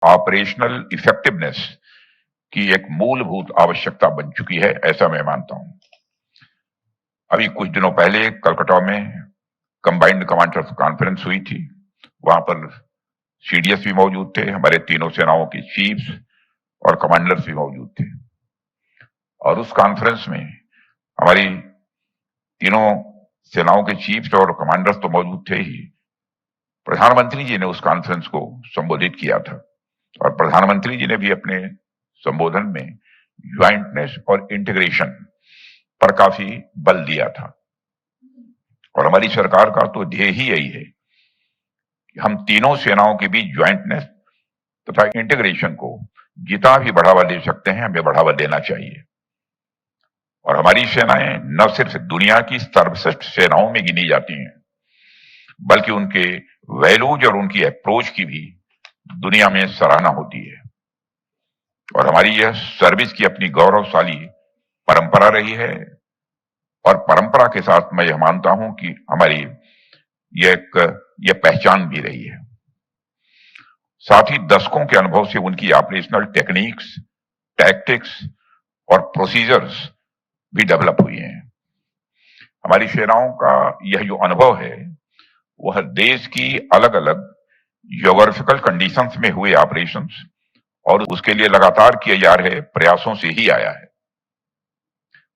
Operational effectiveness की एक मूलभूत आवश्यकता बन चुकी है, ऐसा मैं मानता हूं। अभी कुछ दिनों पहले कलकत्ता में कंबाइंड कमांडर्स कॉन्फ्रेंस हुई थी। वहां पर सीडीएस भी मौजूद थे, हमारे तीनों सेनाओं के चीफ्स और कमांडर्स भी मौजूद थे। और उस कॉन्फ्रेंस में हमारी तीनों सेनाओं के चीफ्स और कमांडर्स तो मौजूद थे ही, प्रधानमंत्री जी ने उस कॉन्फ्रेंस को संबोधित किया था। और प्रधानमंत्री जी ने भी अपने संबोधन में ज्वाइंटनेस और इंटीग्रेशन पर काफी बल दिया था। और हमारी सरकार का तो ध्येय ही यही है कि हम तीनों सेनाओं के बीच ज्वाइंटनेस तथा इंटीग्रेशन को जितना भी बढ़ावा दे सकते हैं, हमें बढ़ावा देना चाहिए। और हमारी सेनाएं न सिर्फ दुनिया की सर्वश्रेष्ठ सेनाओं में गिनी जाती हैं, बल्कि उनके वैल्यूज और उनकी अप्रोच की भी दुनिया में सराहना होती है। और हमारी यह सर्विस की अपनी गौरवशाली परंपरा रही है। और परंपरा के साथ मैं यह मानता हूं कि हमारी यह पहचान भी रही है। साथ ही दशकों के अनुभव से उनकी ऑपरेशनल टेक्निक्स, टैक्टिक्स और प्रोसीजर्स भी डेवलप हुई हैं। हमारी सेनाओं का यह जो अनुभव है वह देश की अलग अलग ज्योग्राफिकल कंडीशंस में हुए ऑपरेशंस और उसके लिए लगातार किए जा रहे प्रयासों से ही आया है।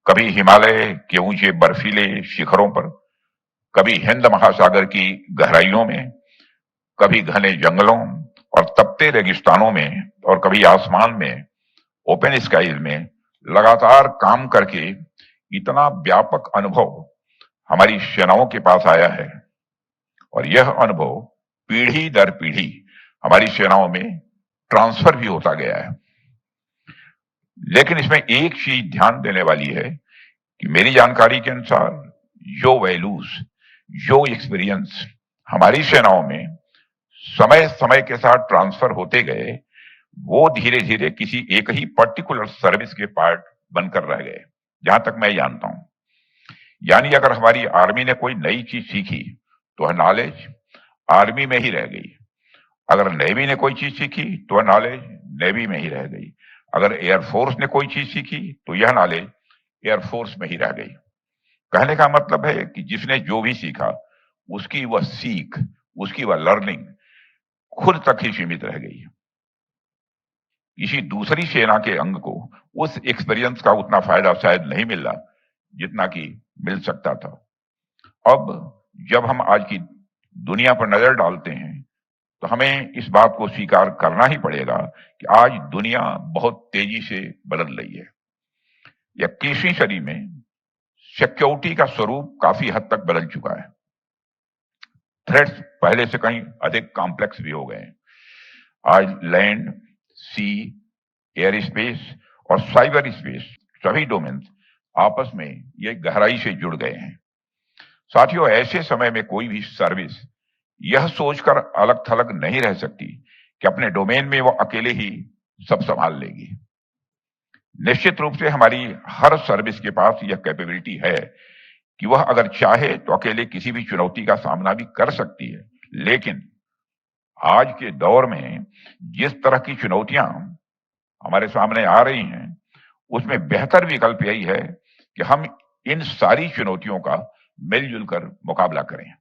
कभी हिमालय के ऊंचे बर्फीले शिखरों पर, कभी हिंद महासागर की गहराइयों में, कभी घने जंगलों और तपते रेगिस्तानों में, और कभी आसमान में ओपन स्काईज में लगातार काम करके इतना व्यापक अनुभव हमारी सेनाओं के पास आया है। और यह अनुभव पीढ़ी दर पीढ़ी हमारी सेनाओं में ट्रांसफर भी होता गया है। लेकिन इसमें एक चीज ध्यान देने वाली है कि मेरी जानकारी के अनुसार जो वैल्यूज, जो एक्सपीरियंस हमारी सेनाओं में समय समय के साथ ट्रांसफर होते गए, वो धीरे धीरे किसी एक ही पर्टिकुलर सर्विस के पार्ट बनकर रह गए, जहां तक मैं जानता हूं। यानी अगर हमारी आर्मी ने कोई नई चीज सीखी तो वह नॉलेज आर्मी में ही रह गई। अगर नेवी ने कोई चीज सीखी तो वह नॉलेज नेवी में ही रह गई। अगर एयरफोर्स ने कोई चीज सीखी तो यह नॉलेज एयरफोर्स में ही रह गई। कहने का मतलब है कि जिसने जो भी सीखा उसकी वह सीख, उसकी वह लर्निंग खुद तक ही सीमित रह गई। किसी दूसरी सेना के अंग को उस एक्सपीरियंस का उतना फायदा शायद नहीं मिला जितना कि मिल सकता था। अब जब हम आज की दुनिया पर नजर डालते हैं तो हमें इस बात को स्वीकार करना ही पड़ेगा कि आज दुनिया बहुत तेजी से बदल रही है। 21वीं सदी में सिक्योरिटी का स्वरूप काफी हद तक बदल चुका है। थ्रेट्स पहले से कहीं अधिक कॉम्प्लेक्स भी हो गए हैं। आज लैंड, सी, एयर स्पेस और साइबर स्पेस सभी डोमेन्स आपस में ये गहराई से जुड़ गए हैं। साथियों, ऐसे समय में कोई भी सर्विस यह सोचकर अलग थलग नहीं रह सकती कि अपने डोमेन में वो अकेले ही सब संभाल लेगी। निश्चित रूप से हमारी हर सर्विस के पास यह कैपेबिलिटी है कि वह अगर चाहे तो अकेले किसी भी चुनौती का सामना भी कर सकती है। लेकिन आज के दौर में जिस तरह की चुनौतियां हमारे सामने आ रही हैं, उसमें बेहतर विकल्प यही है कि हम इन सारी चुनौतियों का मिलजुल कर मुकाबला करें।